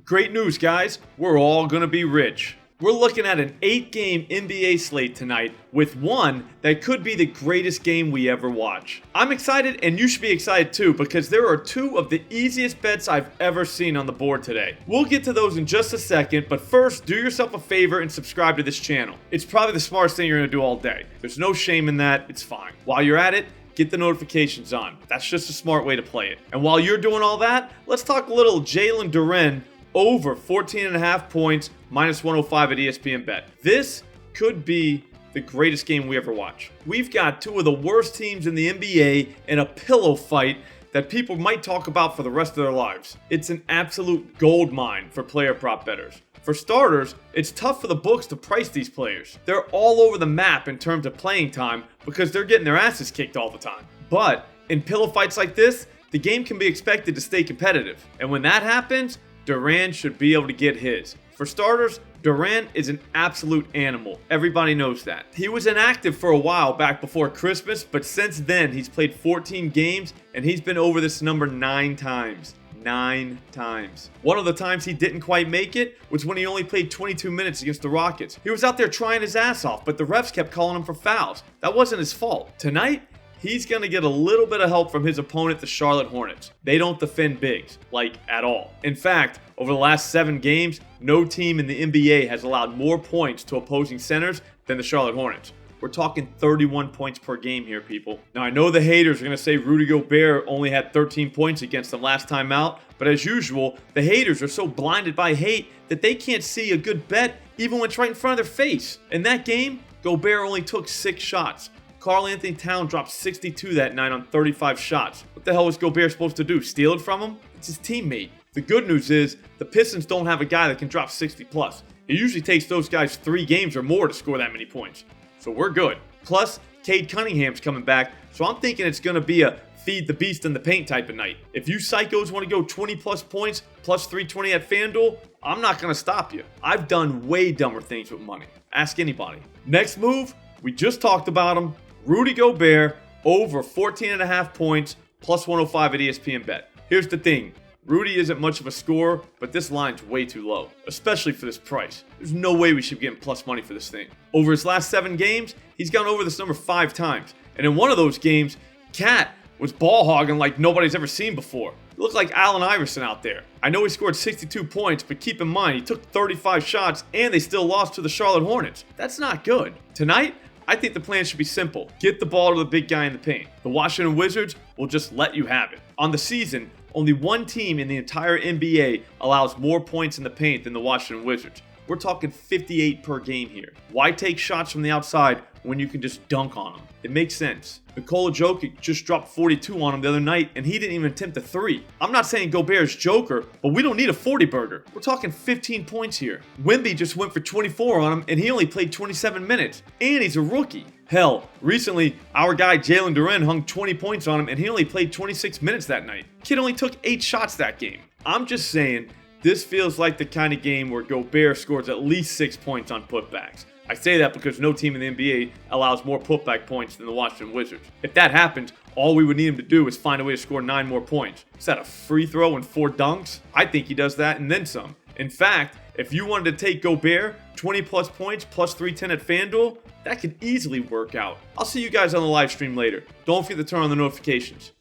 Great news, guys. We're all gonna be rich. We're looking at an 8-game NBA slate tonight with one that could be the greatest game we ever watch. I'm excited, and you should be excited too, because there are two of the easiest bets I've ever seen on the board today. We'll get to those in just a second, but first, do yourself a favor and subscribe to this channel. It's probably the smartest thing you're gonna do all day. There's no shame in that, it's fine. While you're at it, get the notifications on. That's just a smart way to play it. And while you're doing all that, let's talk a little Jalen Duren over 14.5 points, minus 105 at ESPN Bet. This could be the greatest game we ever watch. We've got two of the worst teams in the NBA in a pillow fight that people might talk about for the rest of their lives. It's an absolute gold mine for player prop bettors. For starters, it's tough for the books to price these players. They're all over the map in terms of playing time because they're getting their asses kicked all the time. But in pillow fights like this, the game can be expected to stay competitive. And when that happens, Durant should be able to get his. For starters, Durant is an absolute animal. Everybody knows that. He was inactive for a while back before Christmas, but since then he's played 14 games and he's been over this number 9 times. 9 times. One of the times he didn't quite make it was when he only played 22 minutes against the Rockets. He was out there trying his ass off, but the refs kept calling him for fouls. That wasn't his fault. Tonight, he's going to get a little bit of help from his opponent, the Charlotte Hornets. They don't defend bigs, like, at all. In fact, over the last 7 games, no team in the NBA has allowed more points to opposing centers than the Charlotte Hornets. We're talking 31 points per game here, people. Now, I know the haters are going to say Rudy Gobert only had 13 points against them last time out, but as usual, the haters are so blinded by hate that they can't see a good bet even when it's right in front of their face. In that game, Gobert only took 6 shots. Karl Anthony Towns dropped 62 that night on 35 shots. What the hell was Gobert supposed to do? Steal it from him? It's his teammate. The good news is the Pistons don't have a guy that can drop 60 plus. It usually takes those guys 3 games or more to score that many points. So we're good. Plus, Cade Cunningham's coming back, so I'm thinking it's going to be a feed the beast in the paint type of night. If you psychos want to go 20 plus points, plus 320 at FanDuel, I'm not going to stop you. I've done way dumber things with money. Ask anybody. Next move, we just talked about him. Rudy Gobert over 14.5 points, plus 105 at ESPN Bet. Here's the thing. Rudy isn't much of a scorer, but this line's way too low, especially for this price. There's no way we should be getting plus money for this thing. Over his last 7 games, he's gone over this number 5 times. And in one of those games, Cat was ball hogging like nobody's ever seen before. It looked like Allen Iverson out there. I know he scored 62 points, but keep in mind, he took 35 shots and they still lost to the Charlotte Hornets. That's not good. Tonight, I think the plan should be simple. Get the ball to the big guy in the paint. The Washington Wizards will just let you have it. On the season, only one team in the entire NBA allows more points in the paint than the Washington Wizards. We're talking 58 per game here. Why take shots from the outside when you can just dunk on them? It makes sense. Nikola Jokic just dropped 42 on him the other night, and he didn't even attempt a 3. I'm not saying Gobert's Joker, but we don't need a 40 burger. We're talking 15 points here. Wemby just went for 24 on him, and he only played 27 minutes. And he's a rookie. Hell, recently, our guy Jalen Duren hung 20 points on him, and he only played 26 minutes that night. Kid only took 8 shots that game. I'm just saying, this feels like the kind of game where Gobert scores at least 6 points on putbacks. I say that because no team in the NBA allows more putback points than the Washington Wizards. If that happens, all we would need him to do is find a way to score 9 more points. Is that a free throw and 4 dunks? I think he does that and then some. In fact, if you wanted to take Gobert, 20 plus points, plus 310 at FanDuel, that could easily work out. I'll see you guys on the live stream later. Don't forget to turn on the notifications.